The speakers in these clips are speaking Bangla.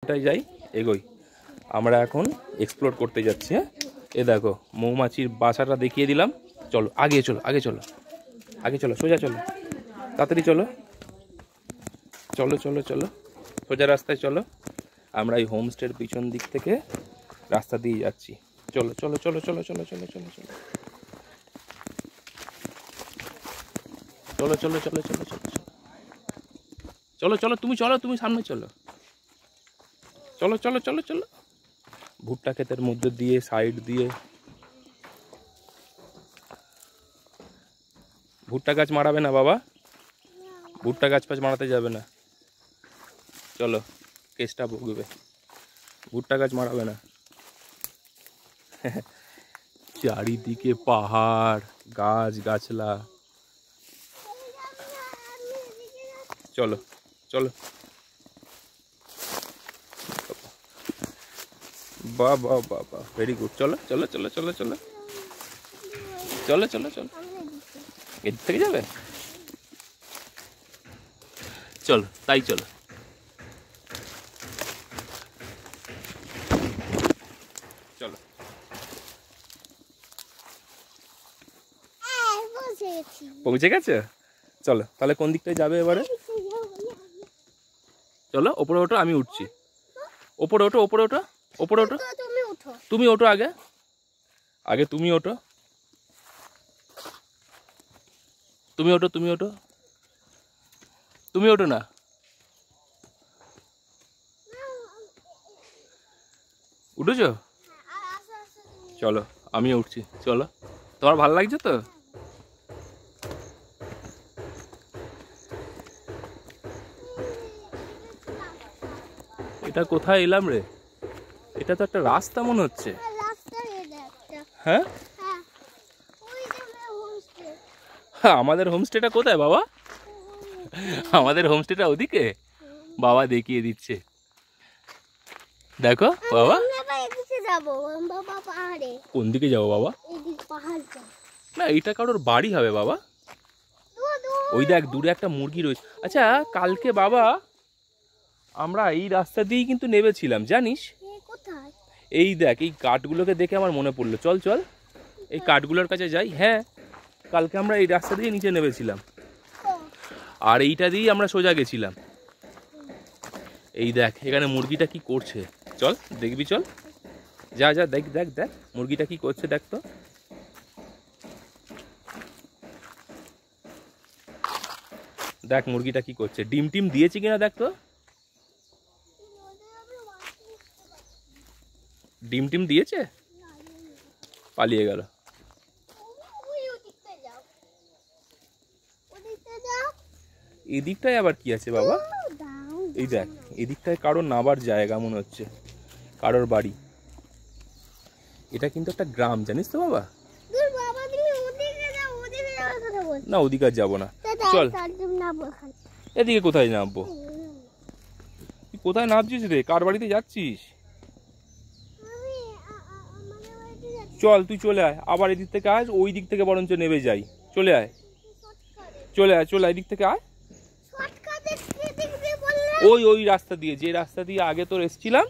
ওটাই যাই, এগোই। আমরা এখন এক্সপ্লোর করতে যাচ্ছি। হ্যাঁ, এ দেখো মৌমাছির বাসাটা দেখিয়ে দিলাম। চলো আগে চলো, আগে চলো, আগে চলো, সোজা চলো, তাড়াতাড়ি চলো, চলো চলো চলো, সোজা রাস্তায় চলো। আমরা এই হোমস্টের পিছন দিক থেকে রাস্তা দিয়ে যাচ্ছি। চলো চলো চলো চলো চলো চলো চলো চলো চলো চলো চলো চলো চলো চলো চলো, তুমি চলো, তুমি সামনে চলো, চলো চলো চলো চলো। ভুট্টা ক্ষেতের মধ্যে দিয়ে, সাইড দিয়ে। ভুট্টা গাছ মারাবে না বাবা, ভুট্টা গাছ ফাছ মারাতে যাবে না। চলো, কেসটা ভুগবে, ভুট্টা গাছ মারাবে না। চারিদিকে পাহাড়, গাছ গাছলা। চলো চলো, বাহ বাহ বাহ বাহ, ভেরি গুড। চলো চলো চলো চলো চলো চলো চলো চলো, এদিক থেকে যাবে, চলো তাই চলো। চলো পৌঁছে গেছে। চলো তাহলে কোন দিকটায় যাবে এবারে? চলো ওপরে ওঠো, আমি উঠছি। ওপরে ওঠো, ওপরে ওঠো, ওপরে ওঠো। তুমি ওঠো আগে, আগে তুমি ওঠো, তুমি ওঠো, তুমি ওঠো, তুমি ওঠো না। উঠেছো? চলো আমি উঠছি। চলো, তোমার ভালো লাগছে তো? এটা কোথায় এলাম রে? এটা তো একটা রাস্তা মনে হচ্ছে। হ্যাঁ, আমাদের হোমস্টেটা কোথায় বাবা? আমাদের হোমস্টেটা ওদিকে, বাবা দেখিয়ে দিচ্ছে। দেখো বাবা, কোন দিকে যাবো বাবা? না, এটা কারোর বাড়ি হবে বাবা। ওই দেখ দূরে একটা মুরগি রয়েছে। আচ্ছা, কালকে বাবা আমরা এই রাস্তা দিয়েই কিন্তু নেমেছিলাম, জানিস? এই দেখ, এই কাঠগুলোকে দেখে আমার মনে পড়লো। চল চল, এই কাঠগুলোর কাছে যাই। হ্যাঁ, কালকে আমরা এই রাস্তা দিয়ে নিচে নেমেছিলাম, আর এইটা দিয়েই আমরা সোজা গেছিলাম। এই দেখ এখানে মুরগিটা কি করছে, চল দেখবি, চল যা যা, দেখ দেখ দেখ মুরগিটা কি করছে, দেখ তো। দেখ মুরগিটা কি করছে, ডিম টিম দিয়েছে কিনা দেখ তো। ডিম টিম দিয়েছে? পালিয়ে গেল। এদিকটায় আবার কি আছে বাবা? এই দেখ, এদিকটায় কারোর নাবার জায়গা মনে হচ্ছে, কারোর বাড়ি। এটা কিন্তু একটা গ্রাম, জানিস তো বাবা? না, ওদিকে আর যাবো না। চল, এদিকে কোথায় নামবো? তুই কোথায় নামছিস রে? কার বাড়িতে যাচ্ছিস? চল তুই চলে আয়, আবার এদিক থেকে আয়, ওই দিক থেকে বরঞ্চ নেমে যাই। চলে আয়, চলে আয়, চলে আয়, এদিক থেকে আয়। ওই ওই রাস্তা দিয়ে, যে রাস্তা দিয়ে আগে তোর এসেছিলাম,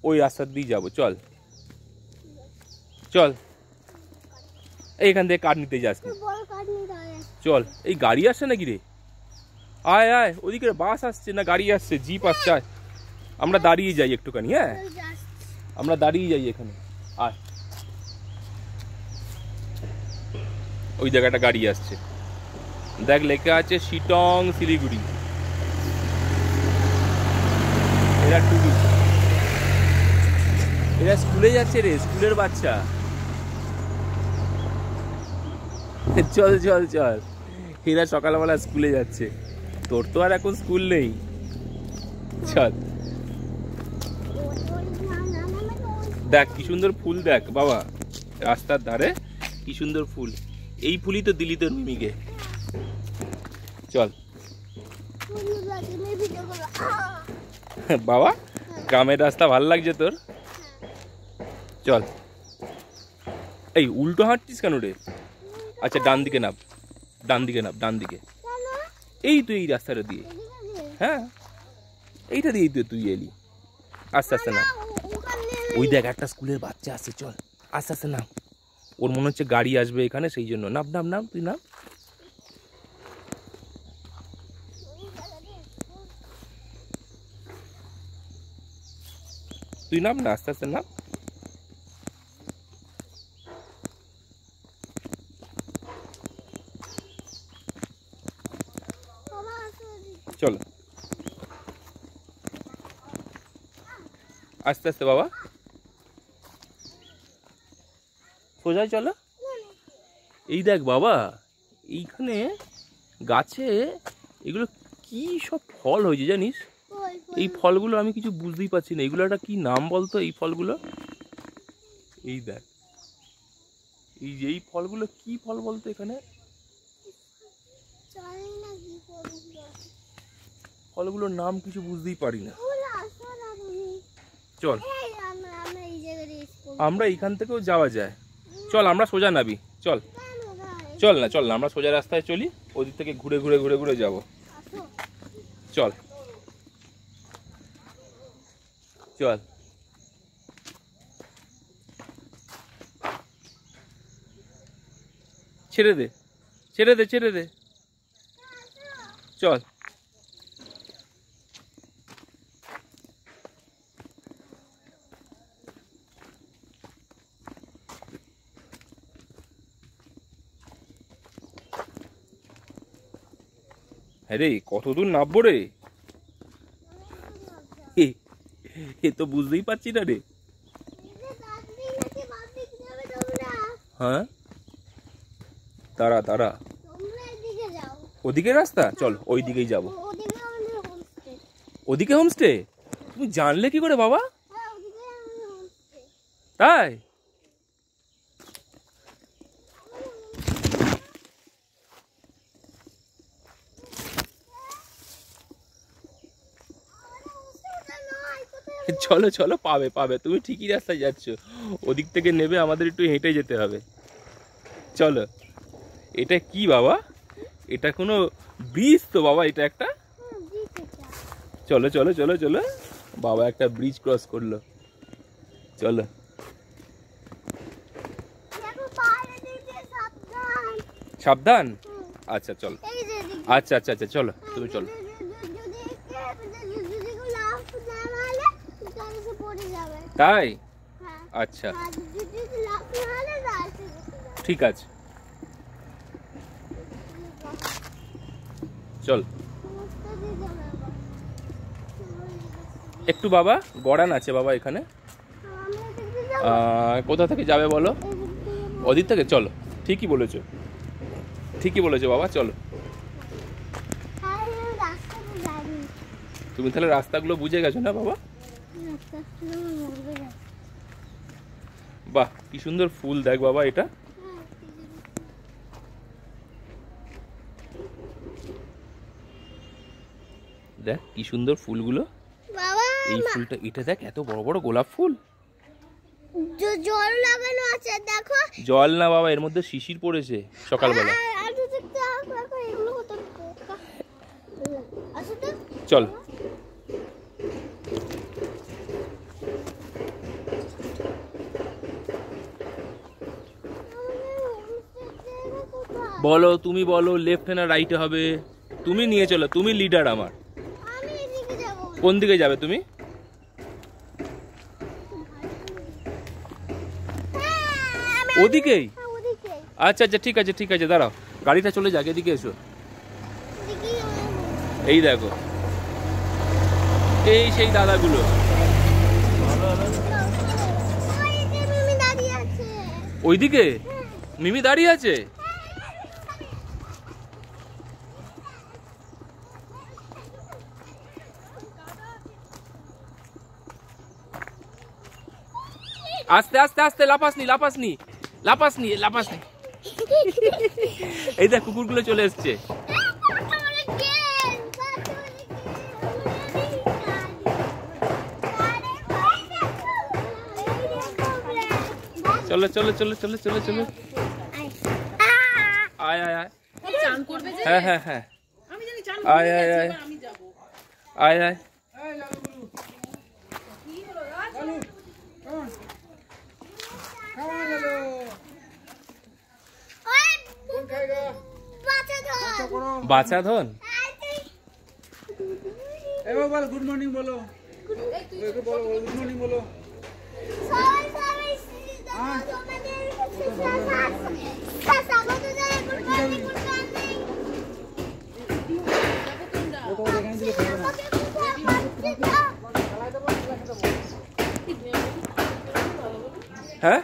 ওই রাস্তা দিয়ে যাবো। চল চল, এইখান থেকে কাঠ নিতে যাস না। চল, এই গাড়ি আসছে নাকি রে? আয় আয়, ওদিকে বাস আসছে না গাড়ি আসছে? জিপ আসছে। আয়, আমরা দাঁড়িয়ে যাই একটুখানি। হ্যাঁ, আমরা দাঁড়িয়ে যাই এখানে। আয়, ওই জায়গাটা গাড়ি আসছে, দেখ লেখা আছে শিটং শিলিগুড়ি। এরা টুরিস্ট, এরা স্কুলে যাচ্ছে রে, স্কুলের বাচ্চা। চল চল চল, এরা সকালবেলা স্কুলে যাচ্ছে, তোর তো আর এখন স্কুল নেই। চল, দেখ কি সুন্দর ফুল, দেখ বাবা রাস্তার ধারে কি সুন্দর ফুল। এই ফুলই তো দিলি তোর মিমিকে। চল বাবা, গ্রামের রাস্তা ভাল লাগছে তোর? চল। এই উল্টো হাঁটছিস কেন রে? আচ্ছা, ডান দিকে নাম, ডান দিকে নাম, ডান দিকে। এই তুই এই রাস্তাটা দিয়ে, হ্যাঁ এইটা দিয়ে তুই এলি। আস্তে আস্তে না, ওই দেখ একটা স্কুলের বাচ্চা আসছে, চল আস্তে আস্তে নাম। ওর মনে হচ্ছে গাড়ি আসবে এখানে, সেই জন্য নাম নাম নাম, তুই নাম। তুই নাম না, আস্তে আস্তে নাম। চলো আস্তে আস্তে বাবা, সোজাই চলো। এই দেখ বাবা, এইখানে গাছে এগুলো কি সব ফল হয়েছে জানিস? এই ফলগুলো আমি কিছু বুঝতেই পারছি না, এগুলো একটা কি নাম বলতো এই ফলগুলো? এই দেখ, এই যে এই ফলগুলো কি ফল বলতো এখানে? ফলগুলোর নাম কিছু বুঝতেই পারি না। চল আমরা এইখান থেকেও যাওয়া যায়, চল আমরা সোজা নাবি, চল চল না, চল না, আমরা সোজা রাস্তায় চলি, ওদিক থেকে ঘুরে ঘুরে ঘুরে ঘুরে যাবো, চল চল। ছেড়ে দে ছেড়ে দে ছেড়ে দে, চল। হ্যাঁ রে, কত দূর নামবো রে? এ তো বুঝতেই পারছি না রে। হ্যাঁ দাঁড়া দাঁড়া, ওদিকে রাস্তা, চল ওই দিকেই যাবো। ওদিকে হোমস্টে? তুমি জানলে কি করে বাবা? তাই? চলো চলো, পাবে পাবে, তুমি ঠিকই রাস্তায় যাচ্ছ, ওদিক থেকে নেবে, আমাদের একটু হেঁটে যেতে হবে। চলো। এটা কি বাবা? এটা কোনো ব্রিজ তো বাবা, এটা একটা? চলো চলো চলো চলো, বাবা একটা ব্রিজ ক্রস করলো, চলো। সাবধান, আচ্ছা চলো, আচ্ছা আচ্ছা আচ্ছা চলো, তুমি চলো। তাই? আচ্ছা ঠিক আছে, চল। একটু বাবা গড়ান আছে বাবা এখানে, কোথা থেকে যাবে বলো? ওদিক থেকে, চলো, ঠিকই বলেছো, ঠিকই বলেছো বাবা, চলো। তুমি তাহলে রাস্তাগুলো বুঝে গেছো না বাবা? বাহ কি সুন্দর ফুল, দেখ বাবা এটা। দেখ কি সুন্দর ফুলগুলো, এই ফুলটা, এটা দেখ এত বড় বড় গোলাপ ফুল, জল লাগানো আছে দেখো। জল না বাবা, এর মধ্যে শিশির পড়েছে সকালবেলা। চল বলো, তুমি বলো লেফট না রাইটে হবে, তুমি নিয়ে চলো, তুমি লিডার আমার। কোন দিকে যাবে তুমি? ওদিকেই? আচ্ছা আচ্ছা ঠিক আছে ঠিক আছে, দাঁড়াও, গাড়িটা চলে যাক, এদিকে এসো। এই দেখো, এই সেই দাদাগুলো, ওইদিকে মিমি দাঁড়িয়ে আছে। আস্তে আস্তে আস্তে, লাপাসনি লাপাসনি লাপাসনি লাপাসনি। এই দেখ কুকুরগুলো চলে এসছে। চলো চলো চলো চলো চলো চলো, আয় আয় আয়, হ্যাঁ হ্যাঁ হ্যাঁ, আয় আয় আয় আয় আয়, বাচ্চা ধন গুড মর্নিং বলো, গুড মর্নিং বলো। হ্যাঁ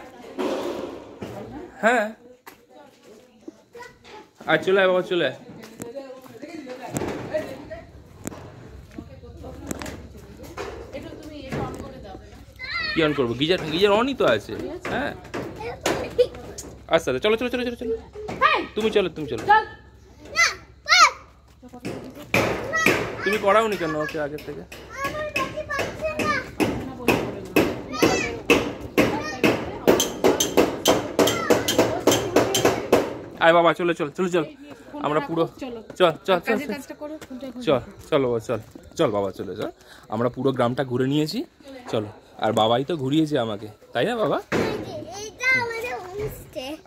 হ্যাঁ আর চলে আয় বাবা, চলে আয়। কি অন করবো? গিজার অনই তো আছে। হ্যাঁ আচ্ছা চলো চলো চলো চলো চলো, তুমি চলো তুমি চলো। তুমি করাওনি কেন ওকে আগের থেকে? আয় বাবা চলো চল চলো চল, আমরা পুরো চল চল চল চল চল বাবা চল চল বাবা চলে চল। আমরা পুরো গ্রামটা ঘুরে নিয়েছি, চলো। আর বাবাই তো ঘুরিয়েছে আমাকে, তাই না বাবা?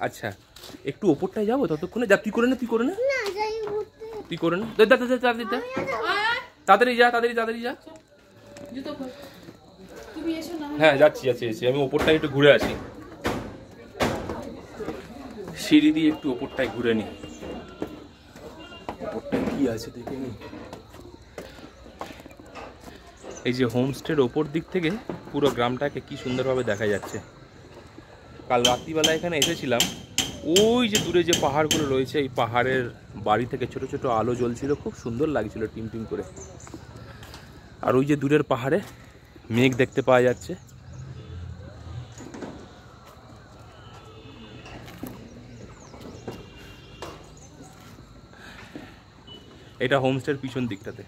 আচ্ছা একটু ওপরটায় যাবো ততক্ষণে। যা তুই করে না, তুই করে না, তুই করে না, তাড়াতাড়ি যা তাড়াতাড়ি তাড়াতাড়ি যা। হ্যাঁ যাচ্ছি যাচ্ছি যাচ্ছি, আমি ওপরটায় একটু ঘুরে আসি, সিঁড়ি দিয়ে একটু ওপরটায় ঘুরে নি। ওপরটায় কি আছে দেখে নি। এই যে হোমস্টের ওপর দিক থেকে পুরো গ্রামটাকে কি সুন্দরভাবে দেখা যাচ্ছে। কাল রাত্রিবেলা এখানে এসেছিলাম, ওই যে দূরে যে পাহাড়গুলো রয়েছে, এই পাহাড়ের বাড়ি থেকে ছোট ছোট আলো জ্বলছিল, খুব সুন্দর লাগছিল টিম টিম করে। আর ওই যে দূরের পাহাড়ে মেঘ দেখতে পাওয়া যাচ্ছে। এটা হোমস্টের পিছন দিকটাতে।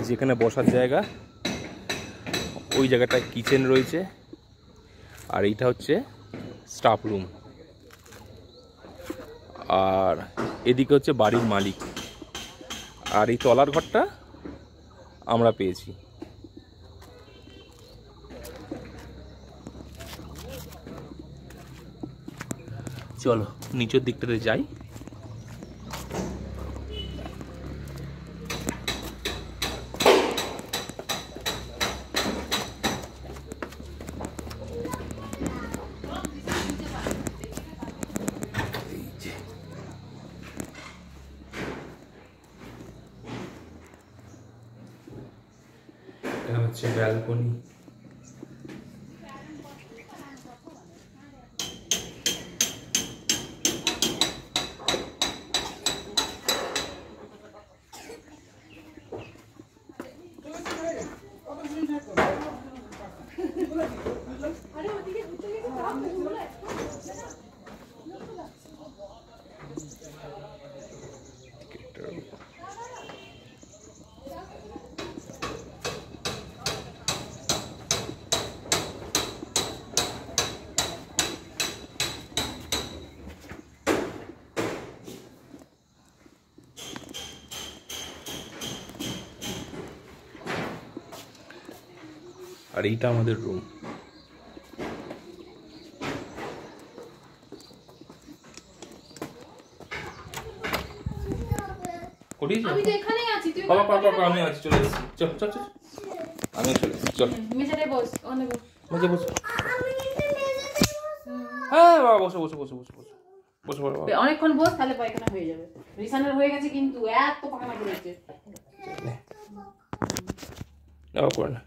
যেখানে বসার জায়গা, ওই জায়গাটায় কিচেন রয়েছে, আর এইটা হচ্ছে স্টাফ রুম। আর এদিকে হচ্ছে বাড়ির মালিক। আর এই তলার ঘরটা আমরা পেয়েছি। চলো নিচের দিকটাতে যাই। এটা হচ্ছে ব্যালকনি। আর এইটা আমাদের রুম। আমি তো এখানেই আছি, তুই বাবা বাবা বাবা আমি আছি, চলে এসেছি, চল চল চল, আমি চলে এসেছি, চল মেঝেতে বস, ওখানে বস, মেঝে বস। হ্যাঁ বাবা বসো বসো বসো বসো বসো বসো বাবা, অনেকক্ষণ বস, তাহলে পায়খানা হয়ে যাবে। রিসানের হয়ে গেছে কিন্তু এত পায়খানা করেছে। না করে না।